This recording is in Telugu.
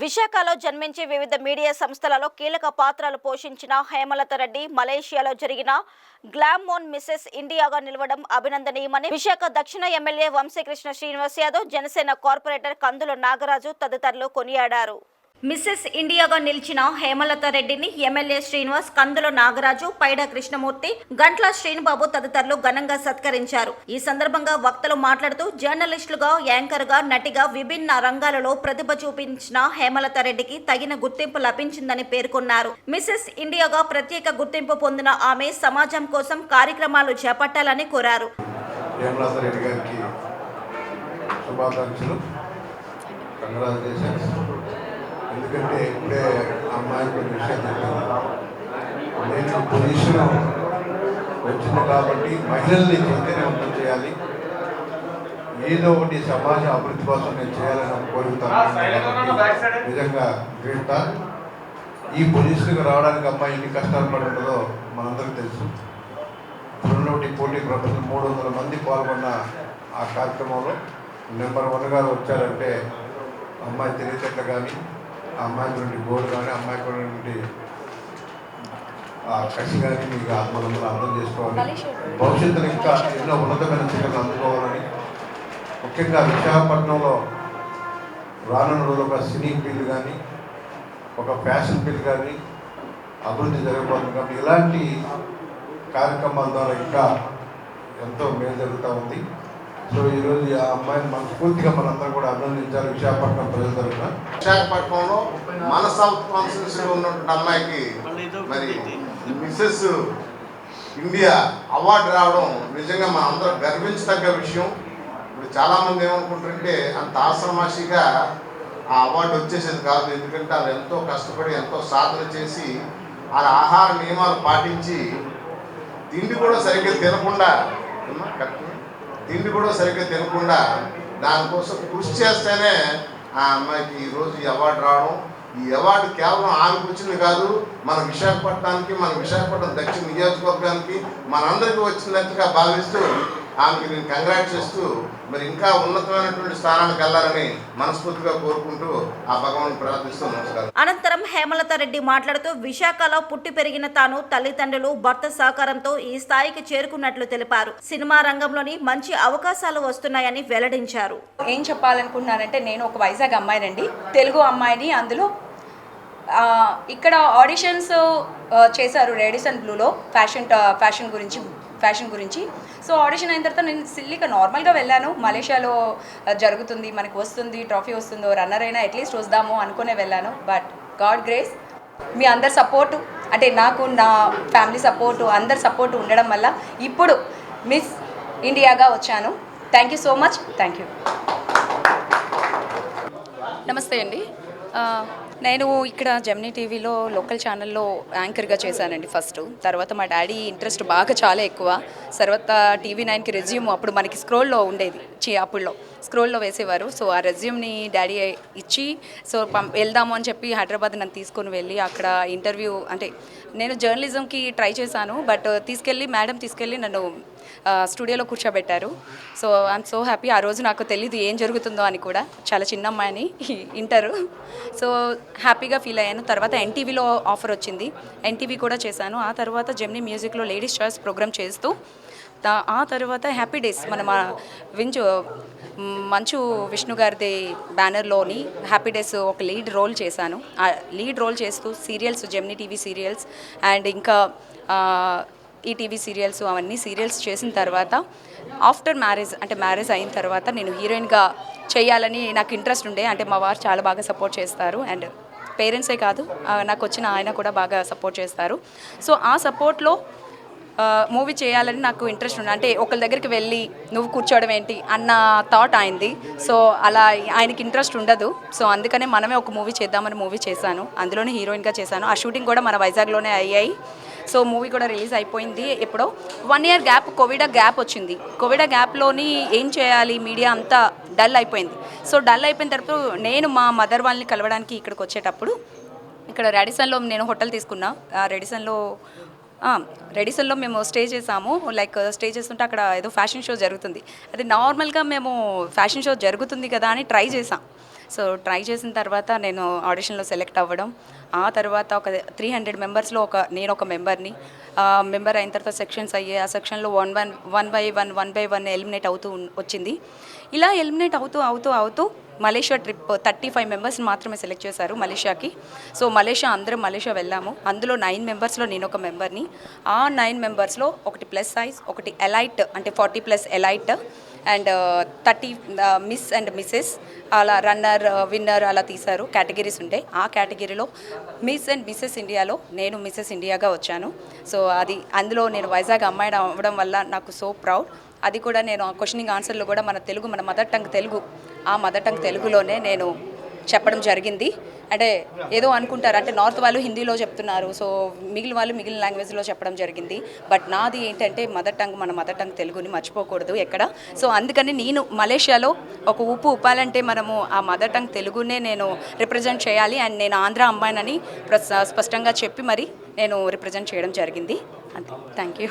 విశాఖలో జన్మించి వివిధ మీడియా సంస్థలలో కీలక పాత్రలు పోషించిన హేమలత రెడ్డి మలేషియాలో జరిగిన గ్లామోన్ మిసెస్ ఇండియాగా నిలవడం అభినందనీయమని విశాఖ దక్షిణ ఎమ్మెల్యే వంశీకృష్ణ శ్రీనివాస్ యాదవ్, జనసేన కార్పొరేటర్ కందుల నాగరాజు తదితరులు కొనియాడారు. మిసెస్ ఇండియాగా నిలిచిన హేమలత రెడ్డిని ఎమ్మెల్యే శ్రీనివాస్, కందుల నాగరాజు, పైడా కృష్ణమూర్తి, గంట్ల శ్రీనిబాబు తదితరులు ఘనంగా సత్కరించారు. ఈ సందర్భంగా వక్తలు మాట్లాడుతూ జర్నలిస్టులుగా, యాంకర్గా, నటిగా విభిన్న రంగాలలో ప్రతిభ చూపించిన హేమలత రెడ్డికి తగిన గుర్తింపు లభించిందని పేర్కొన్నారు. మిసెస్ ఇండియాగా ప్రత్యేక గుర్తింపు పొందిన ఆమె సమాజం కోసం కార్యక్రమాలు చేపట్టాలని కోరారు. ఎందుకంటే ఇప్పుడే అమ్మాయి కొన్ని విషయాలు చెప్పింది. నేను పొజిషన్ వచ్చింది కాబట్టి మహిళల్ని చైతన్యవంతం చేయాలి, ఏదో ఒకటి సమాజ అభివృద్ధి కోసం నేను చేయాలని కోరుతాను. నిజంగా గ్రేట్. ఈ పొజిషన్కి రావడానికి అమ్మాయి ఎన్ని కష్టాలు పడుతుందో మనందరికీ తెలుసు. ఇప్పుడున్నటి పోటీ ప్రపంచం 300 మంది పాల్గొన్న ఆ కార్యక్రమంలో నెంబర్ 1గా వచ్చారంటే అమ్మాయి తెలివితేటలు కానీ, ఆ అమ్మాయి నుండి గోల్ కానీ, అమ్మాయి నుండి కసి కానీ మీకు ఆత్మలందరూ అర్థం చేసుకోవాలి. భవిష్యత్తులో ఇంకా ఎన్నో ఉన్నతమైన శిఖరాలు అందుకోవాలని, ముఖ్యంగా విశాఖపట్నంలో రానున్న రోజులు ఒక సినీ ఫీల్డ్ కానీ, ఒక ఫ్యాషన్ ఫీల్డ్ కానీ అభివృద్ధి జరగబోతుంది. కాబట్టి ఇలాంటి కార్యక్రమాల ద్వారా ఇంకా ఎంతో మేలు జరుగుతూ ఉంది. సో ఈరోజు ఆ అమ్మాయిని మనస్ఫూర్తిగా మనందరం కూడా అభినందించాలి విశాఖపట్నం ప్రజల తరఫున. విశాఖపట్నంలో మన సౌత్ కాన్స్టిట్యూన్సీలో ఉన్నటువంటి అమ్మాయికి మరి మిసెస్ ఇండియా అవార్డు రావడం నిజంగా మన అందరూ గర్వించదగ్గ విషయం. ఇప్పుడు చాలామంది ఏమనుకుంటారంటే అంత ఆశ్రమాషిగా ఆ అవార్డు వచ్చేసేది కాదు. ఎందుకంటే వాళ్ళు ఎంతో కష్టపడి ఎంతో సాధన చేసి వాళ్ళ ఆహార నియమాలు పాటించి తిండి కూడా సరిగ్గా తినకుండా దానికోసం కృషి చేస్తేనే ఆ అమ్మాయికి ఈరోజు ఈ అవార్డు రావడం. ఈ అవార్డు కేవలం ఆమెకు వచ్చింది కాదు, మన విశాఖపట్నానికి, మన విశాఖపట్నం దక్షిణ నియోజకవర్గానికి మనందరికీ వచ్చినట్టుగా భావిస్తూ ఆమెకి నేను కంగ్రాట్ చేస్తూ మరి ఇంకా ఉన్నతమైనటువంటి స్థానానికి వెళ్ళాలని మనస్ఫూర్తిగా కోరుకుంటూ ఆ భగవాన్ ప్రార్థిస్తూ నమస్కారం. అనంతరం హేమలత రెడ్డి మాట్లాడుతూ విశాఖలో పుట్టి పెరిగిన తాను, తల్లిదండ్రులు, భర్త సహకారంతో ఈ స్థాయికి చేరుకున్నట్లు తెలిపారు. సినిమా రంగంలోని మంచి అవకాశాలు వస్తున్నాయని వెల్లడించారు. ఏం చెప్పాలనుకుంటున్నానంటే, నేను ఒక వైజాగ్ అమ్మాయినండి, తెలుగు అమ్మాయిని. అందులో ఇక్కడ ఆడిషన్స్ చేశారు రేడిసన్ బ్లూలో ఫ్యాషన్ గురించి. సో ఆడిషన్ అయిన తర్వాత నేను సిల్లీగా నార్మల్గా వెళ్ళాను. మలేషియాలో జరుగుతుంది, మనకు వస్తుంది, ట్రోఫీ వస్తుందో, రన్నర్ అయినా అట్లీస్ట్ వద్దాము అనుకునే వెళ్ళాను. బట్ గాడ్ గ్రేస్, మీ అందరి సపోర్టు, అంటే నాకు నా ఫ్యామిలీ సపోర్టు, అందరి సపోర్టు ఉండడం వల్ల ఇప్పుడు మిస్ ఇండియాగా వచ్చాను. Thank you so much. Thank you. నమస్తే అండి. నేను ఇక్కడ జెమినీ టీవీలో లోకల్ ఛానల్లో యాంకర్గా చేశానండి ఫస్ట్. తర్వాత మా డాడీ ఇంట్రెస్ట్ చాలా ఎక్కువ. తర్వాత TV9కి రెజ్యూమ్ అప్పుడు మనకి స్క్రోల్లో ఉండేది, అప్పుడులో స్క్రోల్లో వేసేవారు. సో ఆ రెజ్యూమ్ని డాడీ ఇచ్చి సో వెళ్దాము అని చెప్పి హైదరాబాద్ నన్ను తీసుకొని వెళ్ళి అక్కడ ఇంటర్వ్యూ, అంటే నేను జర్నలిజంకి ట్రై చేశాను, బట్ మేడం తీసుకెళ్ళి నన్ను స్టూడియోలో కూర్చోబెట్టారు. So I'm so happy. ఆ రోజు నాకు తెలీదు ఏం జరుగుతుందో అని కూడా, చాలా చిన్న అమ్మాయిని, ఇంటరు. సో హ్యాపీగా ఫీల్ అయ్యాను. తర్వాత ఎన్టీవీలో ఆఫర్ వచ్చింది, ఎన్టీవీ కూడా చేశాను. ఆ తర్వాత జెమినీ మ్యూజిక్లో లేడీస్ చాయిస్ ప్రోగ్రామ్ చేస్తూ, ఆ తర్వాత హ్యాపీ డేస్ మన మంచు విష్ణు గారిది బ్యానర్లోని హ్యాపీ డేస్ ఒక లీడ్ రోల్ చేశాను. ఆ లీడ్ రోల్ చేస్తూ serials, Gemini TV serials and ఇంకా ఈటీవీ సీరియల్స్, అవన్నీ సీరియల్స్ చేసిన తర్వాత ఆఫ్టర్ మ్యారేజ్, అంటే మ్యారేజ్ అయిన తర్వాత నేను హీరోయిన్గా చేయాలని నాకు ఇంట్రెస్ట్ ఉండే. అంటే మా వారు చాలా బాగా సపోర్ట్ చేస్తారు అండ్ పేరెంట్సే కాదు, నాకు వచ్చిన ఆయన కూడా బాగా సపోర్ట్ చేస్తారు. సో ఆ సపోర్ట్లో మూవీ చేయాలని నాకు ఇంట్రెస్ట్ ఉంది. అంటే ఒకరి దగ్గరికి వెళ్ళి నువ్వు కూర్చోవడం ఏంటి అన్న థాట్ ఆయనది. సో అలా ఆయనకి ఇంట్రెస్ట్ ఉండదు. సో అందుకనే మనమే ఒక మూవీ చేద్దామని మూవీ చేశాను. అందులోనే హీరోయిన్గా చేశాను. ఆ షూటింగ్ కూడా మన వైజాగ్లోనే అయ్యాయి. సో మూవీ కూడా రిలీజ్ అయిపోయింది. ఎప్పుడో 1 year గ్యాప్, కోవిడ్ గ్యాప్ వచ్చింది. కోవిడ్ గ్యాప్లోని ఏం చేయాలి, మీడియా అంతా డల్ అయిపోయింది. సో డల్ అయిపోయిన తర్వాత నేను మా మదర్ వాళ్ళని కలవడానికి ఇక్కడికి వచ్చేటప్పుడు ఇక్కడ రెడిసన్లో నేను హోటల్ తీసుకున్నా. రెడిసన్లో మేము స్టే చేసాము. లైక్ స్టే చేస్తుంటే అక్కడ ఏదో ఫ్యాషన్ షో జరుగుతుంది. అది నార్మల్గా మేము ఫ్యాషన్ షో జరుగుతుంది కదా అని ట్రై చేసాం. సో ట్రై చేసిన తర్వాత నేను ఆడిషన్లో సెలెక్ట్ అవ్వడం, ఆ తర్వాత ఒక 300 మెంబర్స్లో నేను ఒక మెంబర్ని. మెంబర్ అయిన తర్వాత సెక్షన్స్ అయ్యాయి. ఆ సెక్షన్లో వన్ బై వన్ ఎలిమినేట్ అవుతూ వచ్చింది. ఇలా ఎలిమినేట్ అవుతూ మలేషియా ట్రిప్ 35 మెంబర్స్ని మాత్రమే సెలెక్ట్ చేశారు మలేషియాకి. సో అందరం మలేషియా వెళ్ళాము. అందులో 9 మెంబర్స్లో నేను ఒక మెంబర్ని. ఆ 9 మెంబర్స్లో ఒకటి ప్లస్ సైజ్, ఒకటి ఎలైట్ అంటే 40+ elite, and 30 miss and Mrs, అలా రన్నర్ విన్నర్ అలా తీశారు. కేటగిరీస్ ఉంటాయి. ఆ కేటగిరీలో మిస్ అండ్ మిస్సెస్ ఇండియాలో నేను మిస్సెస్ ఇండియాగా వచ్చాను. సో అందులో నేను వైజాగ్ అమ్మాయి అవ్వడం వల్ల నాకు సో ప్రౌడ్. అది కూడా నేను క్వశ్చనింగ్ ఆన్సర్లో కూడా మన మదర్ టంగ్ తెలుగు, ఆ మదర్ టంగ్ తెలుగులోనే నేను చెప్పడం జరిగింది. అంటే ఏదో అనుకుంటారు, అంటే నార్త్ వాళ్ళు హిందీలో చెప్తున్నారు, సో మిగిలిన లాంగ్వేజ్లో చెప్పడం జరిగింది. బట్ నాది ఏంటంటే మన మదర్ టంగ్ తెలుగుని మర్చిపోకూడదు ఎక్కడ. సో అందుకని నేను మలేషియాలో ఒక ఉప్పాలంటే మనము ఆ మదర్ టంగ్ తెలుగునే నేను రిప్రజెంట్ చేయాలి. అండ్ నేను ఆంధ్ర అమ్మాయినని స్పష్టంగా చెప్పి మరి నేను రిప్రజెంట్ చేయడం జరిగింది. అంతే. Thank you.